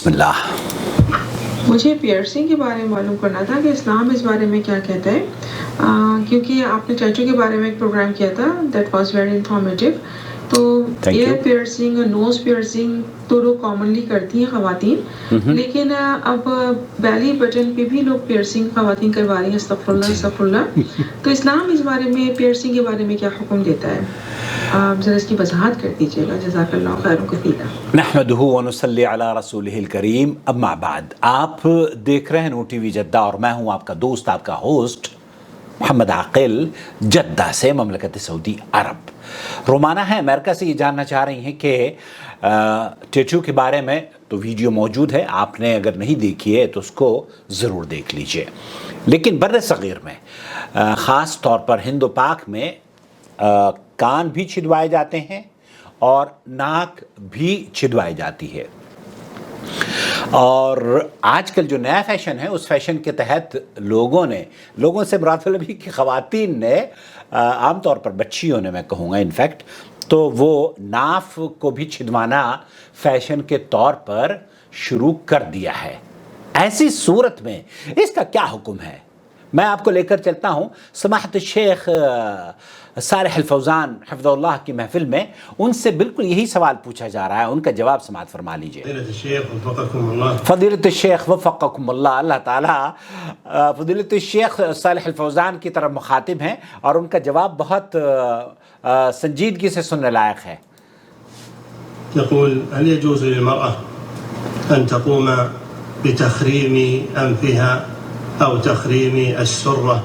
بسم اللہ. مجھے پیئرسنگ کے بارے میں معلوم کرنا تھا کہ اسلام اس بارے میں کیا کہتا ہے، کیونکہ آپ نے چاچو کے بارے میں ایک پروگرام کیا تھا دیٹ واز ویری انفارمیٹیو. تو ایئر پیئرسنگ اور نوز پیئرسنگ تو لوگ کامنلی کرتی ہیں خواتین، لیکن اب بیلی بٹن پہ بھی لوگ پیئرسنگ خواتین کروا رہی ہیں. استغفر اللہ استغفر اللہ. تو اسلام اس بارے میں پیئرسنگ کے بارے میں کیا حکم دیتا ہے؟ آپ ذرا اس کی وضاحت کر دیجیے گا. جزاک اللہ خیر کثیرا. نحمدہ ونصلی علی رسولہ الکریم. اما بعد، آپ دیکھ رہے ہیں نور ٹی وی جدہ اور میں ہوں آپ کا دوست، آپ کا ہوسٹ محمد عاقل، جدہ سے، مملکت سعودی عرب. رومانہ ہے امریکہ سے، یہ جاننا چاہ رہی ہیں کہ ٹیٹو کے بارے میں تو ویڈیو موجود ہے، آپ نے اگر نہیں دیکھی ہے تو اس کو ضرور دیکھ لیجئے. لیکن بر صغیر میں خاص طور پر ہند و پاک میں کان بھی چھدوائے جاتے ہیں اور ناک بھی چھدوائی جاتی ہے. اور آج کل جو نیا فیشن ہے اس فیشن کے تحت لوگوں سے مراد بھی کہ خواتین نے، عام طور پر بچیوں نے میں کہوں گا انفیکٹ، تو وہ ناف کو بھی چھدوانا فیشن کے طور پر شروع کر دیا ہے. ایسی صورت میں اس کا کیا حکم ہے؟ میں آپ کو لے کر چلتا ہوں سماحت الشیخ صالح الفوزان حفظہ اللہ کی محفل میں. ان سے بالکل یہی سوال پوچھا جا رہا ہے، ان کا جواب سماعت فرما لیجئے. فضیلت الشیخ وفقکم اللہ. اللہ تعالیٰ فضیلت الشیخ صالح الفوزان کی طرف مخاطب ہیں اور ان کا جواب بہت سنجیدگی سے سننے لائق ہے. يقول: هل يجوز للمرأة أن تقوم بتخريم أنفها أو تخريم السرة؟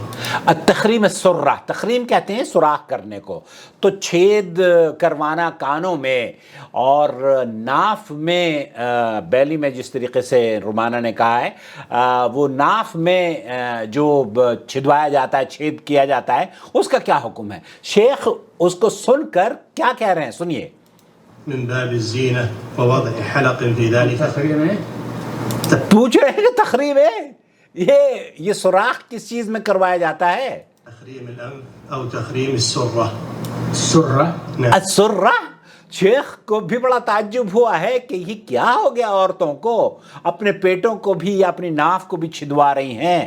التخریم السرہ، تخریم کہتے ہیں سوراخ کرنے کو، تو چھید کروانا کانوں میں اور ناف میں، بیلی میں جس طریقے سے رومانہ نے کہا ہے، وہ ناف میں جو چھدوایا جاتا ہے، چھید کیا جاتا ہے، اس کا کیا حکم ہے؟ شیخ اس کو سن کر کیا کہہ رہے ہیں، سنیے. من باب الزينة ووضع حلق في ذلك. تخريم ہے؟ پوچھ رہے ہیں کہ تخریم ہے، یہ سوراخ کس چیز میں کروایا جاتا ہے؟ تخريم الأنف أو تخريم السرة. السرہ؟ السرہ. شیخ کو بھی بڑا تعجب ہوا ہے کہ یہ کیا ہو گیا، عورتوں کو اپنے پیٹوں کو بھی یا اپنی ناف کو بھی چھدوا رہی ہیں.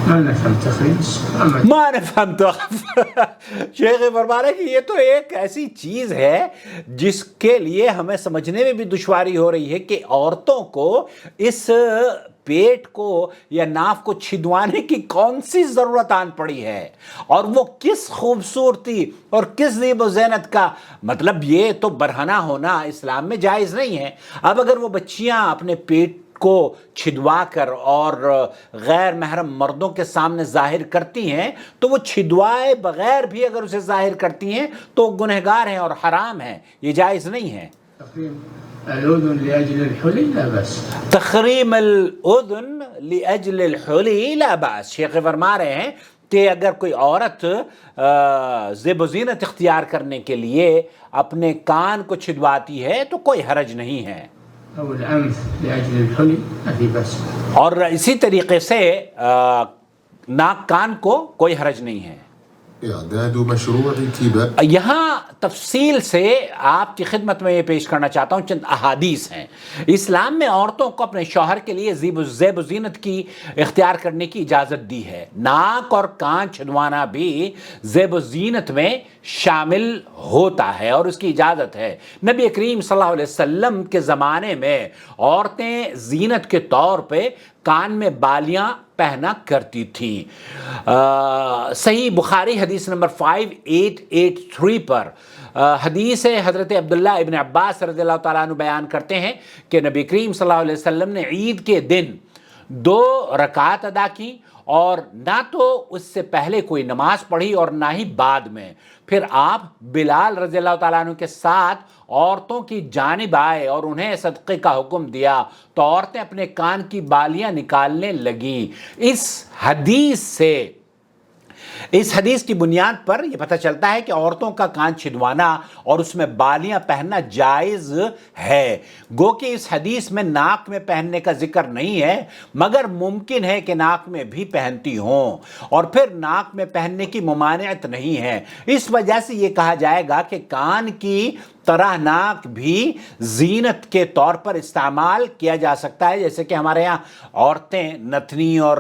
ما نفهم تو شیخ فرما رہے کہ یہ تو ایک ایسی چیز ہے جس کے لیے ہمیں سمجھنے میں بھی دشواری ہو رہی ہے کہ عورتوں کو اس پیٹ کو یا ناف کو چھدوانے کی کون سی ضرورت آن پڑی ہے، اور وہ کس خوبصورتی اور کس زیب و زینت کا. مطلب یہ تو برہنہ ہونا اسلام میں جائز نہیں ہے. اب اگر وہ بچیاں اپنے پیٹ کو چھدوا کر اور غیر محرم مردوں کے سامنے ظاہر کرتی ہیں تو وہ چھدوائے بغیر بھی اگر اسے ظاہر کرتی ہیں تو گنہگار ہیں اور حرام ہیں، یہ جائز نہیں ہے. الأذن لأجل الحلي لا بأس. تخریم الأذن لأجل الحلی لا بأس. شیخ فرما رہے ہیں کہ اگر کوئی عورت زیب و زینت اختیار کرنے کے لیے اپنے کان کو چھدواتی ہے تو کوئی حرج نہیں ہے. أو الأنف لأجل الحلي ما في بأس. اور اسی طریقے سے ناک کان کو کوئی حرج نہیں ہے. اعداد مشروع التباء. یہاں تفصیل سے آپ کی خدمت میں یہ پیش کرنا چاہتا ہوں، چند احادیث ہیں. اسلام میں عورتوں کو اپنے شوہر کے لیے زیب و زینت کی اختیار کرنے کی اجازت دی ہے. ناک اور کان چھدوانا بھی زیب و زینت میں شامل ہوتا ہے اور اس کی اجازت ہے. نبی کریم صلی اللہ علیہ وسلم کے زمانے میں عورتیں زینت کے طور پہ کان میں بالیاں پہنا کرتی تھی. صحیح بخاری حدیث نمبر 5883 پر حدیث حضرت عبداللہ ابن عباس رضی اللہ تعالیٰ عنہ بیان کرتے ہیں کہ نبی کریم صلی اللہ علیہ وسلم نے عید کے دن 2 رکعت ادا کی اور نہ تو اس سے پہلے کوئی نماز پڑھی اور نہ ہی بعد میں. پھر آپ بلال رضی اللہ تعالیٰ عنہ کے ساتھ عورتوں کی جانب آئے اور انہیں صدقے کا حکم دیا تو عورتیں اپنے کان کی بالیاں نکالنے لگیں. اس حدیث کی بنیاد پر یہ پتہ چلتا ہے کہ عورتوں کا کان چھدوانا اور اس میں بالیاں پہننا جائز ہے. گو کہ اس حدیث میں ناک میں پہننے کا ذکر نہیں ہے، مگر ممکن ہے کہ ناک میں بھی پہنتی ہوں اور پھر ناک میں پہننے کی ممانعت نہیں ہے. اس وجہ سے یہ کہا جائے گا کہ کان کی طرح ناک بھی زینت کے طور پر استعمال کیا جا سکتا ہے. جیسے کہ ہمارے یہاں عورتیں نتنی اور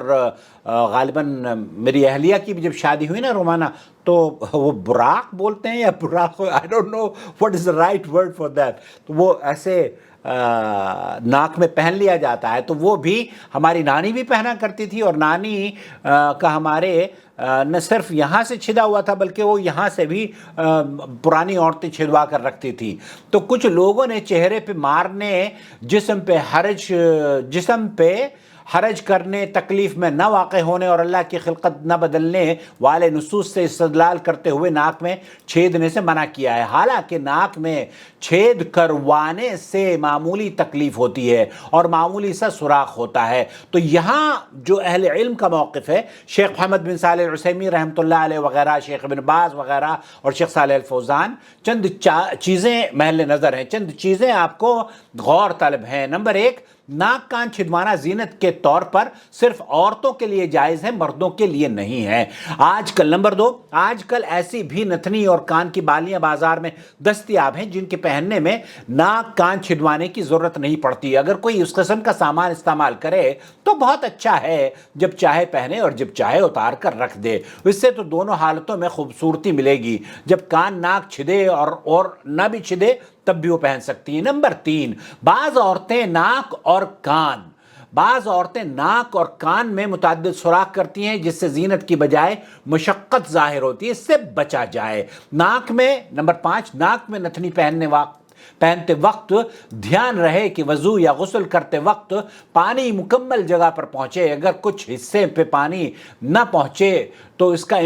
غالباً میری اہلیہ کی بھی جب شادی ہوئی نا رومانہ تو وہ براق بولتے ہیں یا براق, I don't know what is the right word for that, تو وہ ایسے ناک میں پہن لیا جاتا ہے. تو وہ بھی ہماری نانی بھی پہنا کرتی تھی, اور نانی کا ہمارے نہ صرف یہاں سے چھدا ہوا تھا بلکہ وہ یہاں سے بھی پرانی عورتیں چھدوا کر رکھتی تھی. تو کچھ لوگوں نے چہرے پہ مارنے, جسم پہ حرج کرنے, تکلیف میں نہ واقع ہونے اور اللہ کی خلقت نہ بدلنے والے نصوص سے استدلال کرتے ہوئے ناک میں چھیدنے سے منع کیا ہے. حالانکہ ناک میں چھید کروانے سے معمولی تکلیف ہوتی ہے اور معمولی سا سوراخ ہوتا ہے. تو یہاں جو اہل علم کا موقف ہے, شیخ محمد بن صالح العثیمین رحمۃ اللہ علیہ وغیرہ, شیخ ابن باز وغیرہ اور شیخ صالح الفوزان, چند چیزیں محل نظر ہیں, چند چیزیں آپ کو غور طلب ہیں. نمبر 1, ناک کان چھدوانا زینت کے طور پر صرف عورتوں کے لیے جائز ہے, مردوں کے لیے نہیں ہے آج کل. نمبر 2, آج کل ایسی بھی نتنی اور کان کی بالیاں بازار میں دستیاب ہیں جن کے پہننے میں ناک کان چھدوانے کی ضرورت نہیں پڑتی. اگر کوئی اس قسم کا سامان استعمال کرے تو بہت اچھا ہے, جب چاہے پہنے اور جب چاہے اتار کر رکھ دے. اس سے تو دونوں حالتوں میں خوبصورتی ملے گی, جب کان ناک چھدے اور نہ بھی چھدے تب بھی وہ پہن سکتی ہیں. نمبر 3, بعض عورتیں ناک اور کان میں متعدد سوراخ کرتی ہیں جس سے زینت کی بجائے مشقت ظاہر ہوتی ہے, اس سے بچا جائے. نمبر 5, ناک میں نتنی پہنتے وقت دھیان رہے کہ وضو یا غسل کرتے وقت پانی مکمل جگہ پر پہنچے. اگر کچھ حصے پہ پانی نہ پہنچے تو اس کا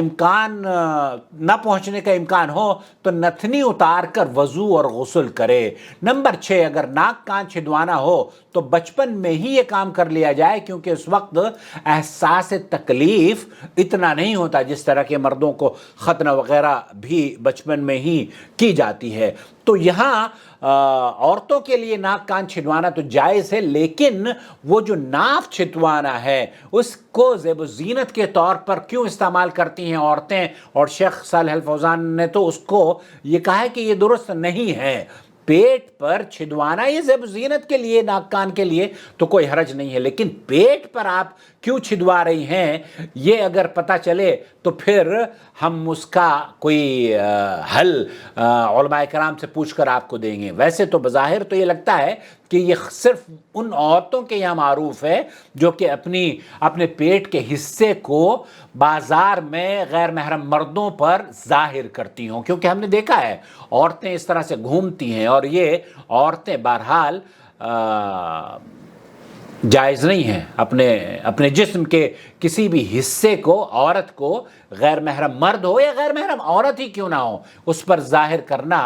نہ پہنچنے کا امکان ہو تو نتنی اتار کر وضو اور غسل کرے. نمبر 6, اگر ناک کان چھدوانا ہو تو بچپن میں ہی یہ کام کر لیا جائے, کیونکہ اس وقت احساس تکلیف اتنا نہیں ہوتا جس طرح کے مردوں کو ختنہ وغیرہ بھی بچپن میں ہی کی جاتی ہے. تو یہاں عورتوں کے لیے ناک کان چھدوانا تو جائز ہے, لیکن وہ جو ناف چھدوانا ہے اس کو زیب و زینت کے طور پر کیوں استعمال کرتی ہیں عورتیں, اور شیخ صالح الفوزان نے تو اس کو یہ کہا ہے کہ یہ درست نہیں ہے. پیٹ پر چھدوانا یہ زیب و زینت کے لیے, ناک کان کے لیے تو کوئی حرج نہیں ہے, لیکن پیٹ پر آپ کیوں چھدوا رہی ہیں یہ اگر پتہ چلے تو پھر ہم اس کا کوئی حل علماء کرام سے پوچھ کر آپ کو دیں گے. ویسے تو بظاہر تو یہ لگتا ہے کہ یہ صرف ان عورتوں کے یہاں معروف ہے جو کہ اپنے پیٹ کے حصے کو بازار میں غیر محرم مردوں پر ظاہر کرتی ہوں, کیونکہ ہم نے دیکھا ہے عورتیں اس طرح سے گھومتی ہیں, اور یہ عورتیں بہرحال جائز نہیں ہیں اپنے جسم کے کسی بھی حصے کو عورت کو غیر محرم مرد ہو یا غیر محرم عورت ہی کیوں نہ ہو اس پر ظاہر کرنا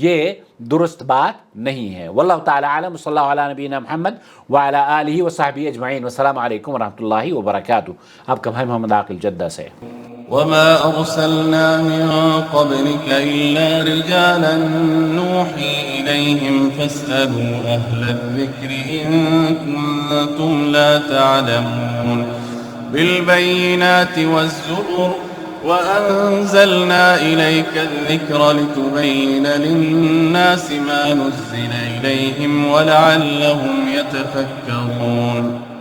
یہ درست بات نہیں ہے. واللہ تعالی عالم. صلی اللہ علیہ نبینا محمد وعلی آلہ وصحبہ اجمعین. والسلام علیکم ورحمۃ اللہ وبرکاتہ. آپ کا بھائی محمد عاقل جدہ سے. وما أرسلنا من قبلك إلا رجالا نوحي إليهم فاسألوا أهل الذكر إن كنتم لا تعلمون. بالبينات والزبر وأنزلنا إليك الذكر لتبين للناس ما نزل إليهم ولعلهم يتفكرون.